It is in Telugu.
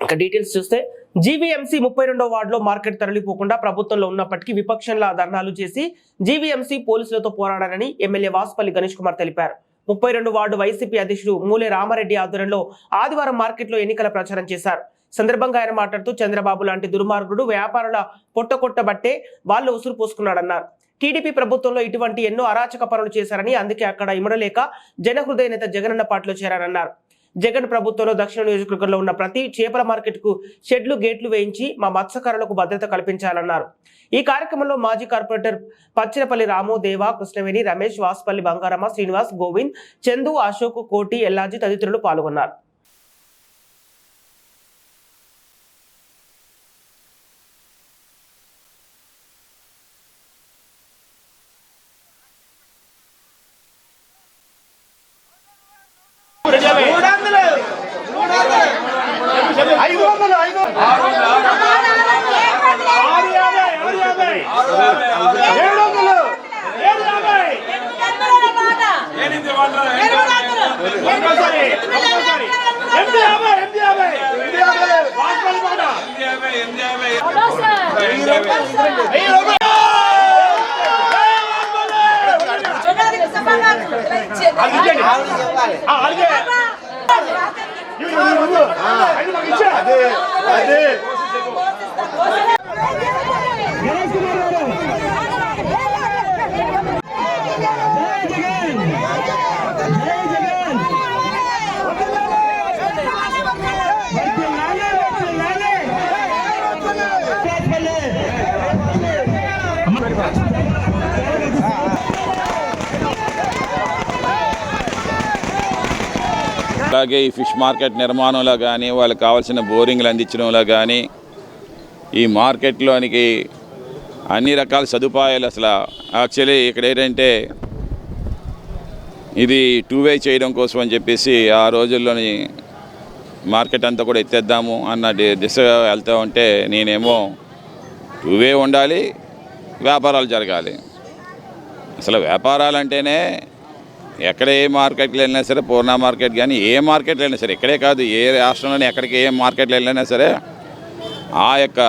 ఇక డీటెయిల్స్ చూస్తే జీవీఎంసీ 32వ వార్డులో మార్కెట్ తరలిపోకుండా ప్రభుత్వంలో ఉన్నప్పటికీ విపక్షంలా ధర్నాలు చేసి జీవీఎంసీ పోలీసులతో పోరాడారని ఎమ్మెల్యే వాసుపల్లి గణేష్ కుమార్ తెలిపారు. 32 వార్డు వైసీపీ అధ్యక్షుడు మూలే రామారెడ్డి ఆధ్వర్యంలో ఆదివారం మార్కెట్లో ఎన్నికల ప్రచారం చేశారు. సందర్భంగా ఆయన మాట్లాడుతూ చంద్రబాబు లాంటి దుర్మార్గుడు వ్యాపారుల పొట్టకొట్టబట్టే వాళ్ళు ఉసురు పోసుకున్నాడన్నారు. టీడీపీ ప్రభుత్వంలో ఇటువంటి ఎన్నో అరాచక పనులు చేశారని, అందుకే అక్కడ ఇమడలేక జనహృదయ నేత జగనన్న పార్టీలో చేరారన్నారు. జగన్ ప్రభుత్వంలో దక్షిణ నియోజకవర్గంలో ఉన్న ప్రతి చేపల మార్కెట్ కు షెడ్లు గేట్లు వేయించి మా మత్స్యకారులకు భద్రత కల్పించాలన్నారు. ఈ కార్యక్రమంలో మాజీ కార్పొరేటర్ పచ్చినపల్లి రాము, దేవా, కృష్ణవేణి, రమేష్, వాసుపల్లి బంగారమ్మ, శ్రీనివాస్, గోవింద్, చందు, అశోక్, కోటి, ఎల్లాజీ తదితరులు పాల్గొన్నారు. అలాగే ఈ ఫిష్ మార్కెట్ నిర్మాణంలో కానీ, వాళ్ళకి కావాల్సిన బోరింగ్లు అందించడంలో కానీ, ఈ మార్కెట్లోనికి అన్ని రకాల సదుపాయాలు అసలు యాక్చువల్లీ ఇక్కడ ఏంటంటే ఇది 2-way చేయడం కోసం అని చెప్పేసి ఆ రోజుల్లోని మార్కెట్ అంతా కూడా ఎత్తేద్దాము అన్న దిశగా వెళ్తూ ఉంటే, నేనేమో 2-way ఉండాలి, వ్యాపారాలు జరగాలి. అసలు వ్యాపారాలు అంటేనే ఎక్కడ ఏ మార్కెట్లు వెళ్ళినా సరే, పూర్ణ మార్కెట్ కానీ ఏ మార్కెట్లు వెళ్ళినా సరే, ఇక్కడే కాదు ఏ రాష్ట్రంలోనే ఎక్కడికి ఏ మార్కెట్లు వెళ్ళినా సరే ఆ యొక్క